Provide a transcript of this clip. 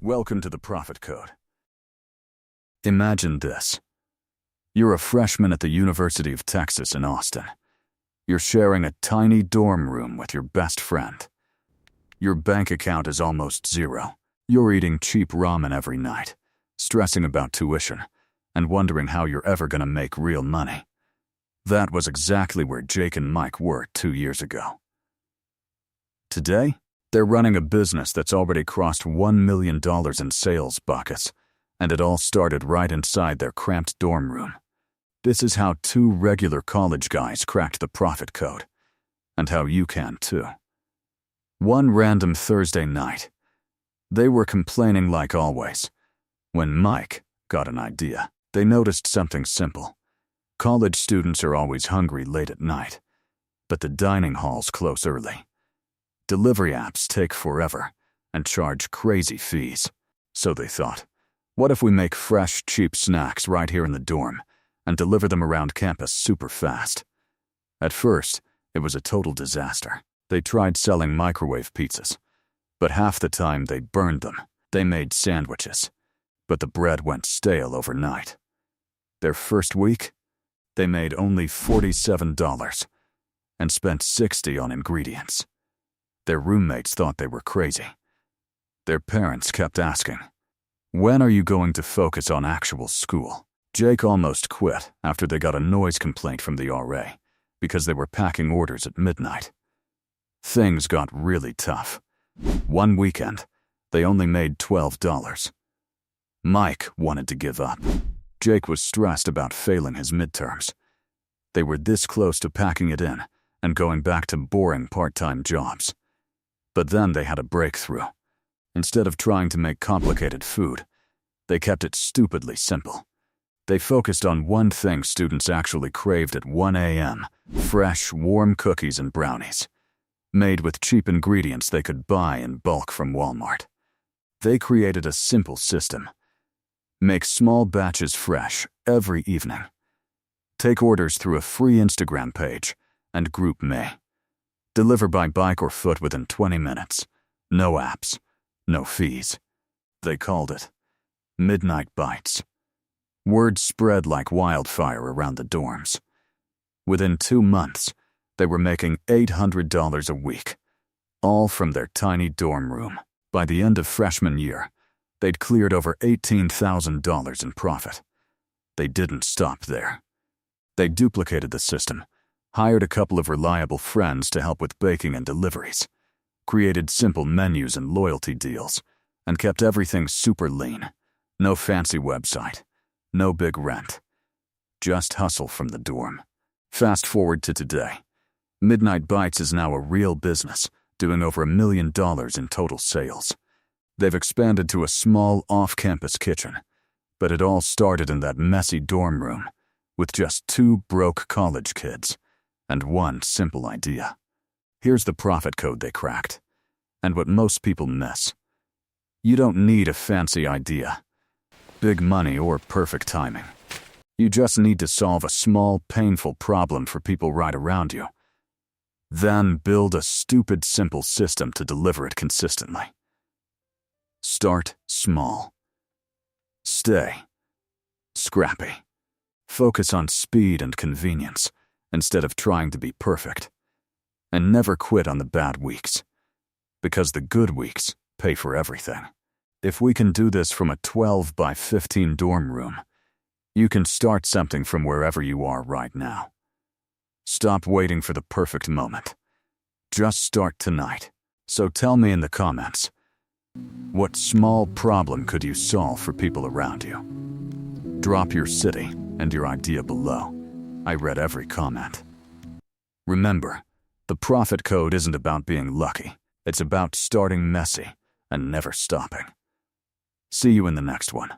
Welcome to the Profit Code. Imagine this. You're a freshman at the University of Texas in Austin. You're sharing a tiny dorm room with your best friend. Your bank account is almost zero. You're eating cheap ramen every night, stressing about tuition, and wondering how you're ever going to make real money. That was exactly where Jake and Mike were 2 years ago. Today, they're running a business that's already crossed $1 million in sales buckets, and it all started right inside their cramped dorm room. This is how 2 regular college guys cracked the profit code, and how you can too. One random Thursday night, they were complaining like always. When Mike got an idea, they noticed something simple. College students are always hungry late at night, but the dining halls close early. Delivery apps take forever and charge crazy fees. So they thought, what if we make fresh, cheap snacks right here in the dorm and deliver them around campus super fast? At first, it was a total disaster. They tried selling microwave pizzas, but half the time they burned them. They made sandwiches, but the bread went stale overnight. Their first week, they made only $47 and spent $60 on ingredients. Their roommates thought they were crazy. Their parents kept asking, when are you going to focus on actual school? Jake almost quit after they got a noise complaint from the RA because they were packing orders at midnight. Things got really tough. One weekend, they only made $12. Mike wanted to give up. Jake was stressed about failing his midterms. They were this close to packing it in and going back to boring part-time jobs. But then they had a breakthrough. Instead of trying to make complicated food, they kept it stupidly simple. They focused on one thing students actually craved at 1 a.m., fresh, warm cookies and brownies, made with cheap ingredients they could buy in bulk from Walmart. They created a simple system. Make small batches fresh every evening. Take orders through a free Instagram page and group May. Deliver by bike or foot within 20 minutes. No apps, no fees. They called it Midnight Bites. Word spread like wildfire around the dorms. Within 2 months, they were making $800 a week, all from their tiny dorm room. By the end of freshman year, they'd cleared over $18,000 in profit. They didn't stop there. They duplicated the system, hired a couple of reliable friends to help with baking and deliveries, created simple menus and loyalty deals, and kept everything super lean. No fancy website, no big rent. Just hustle from the dorm. Fast forward to today. Midnight Bites is now a real business, doing over $1 million in total sales. They've expanded to a small off-campus kitchen, but it all started in that messy dorm room with just 2 broke college kids and one simple idea. Here's the profit code they cracked, and what most people miss. You don't need a fancy idea, big money, or perfect timing. You just need to solve a small, painful problem for people right around you. Then build a stupid, simple system to deliver it consistently. Start small. Stay scrappy. Focus on speed and convenience instead of trying to be perfect. And never quit on the bad weeks, because the good weeks pay for everything. If we can do this from a 12 by 15 dorm room, you can start something from wherever you are right now. Stop waiting for the perfect moment. Just start tonight. So tell me in the comments, what small problem could you solve for people around you? Drop your city and your idea below. I read every comment. Remember, the profit code isn't about being lucky. It's about starting messy and never stopping. See you in the next one.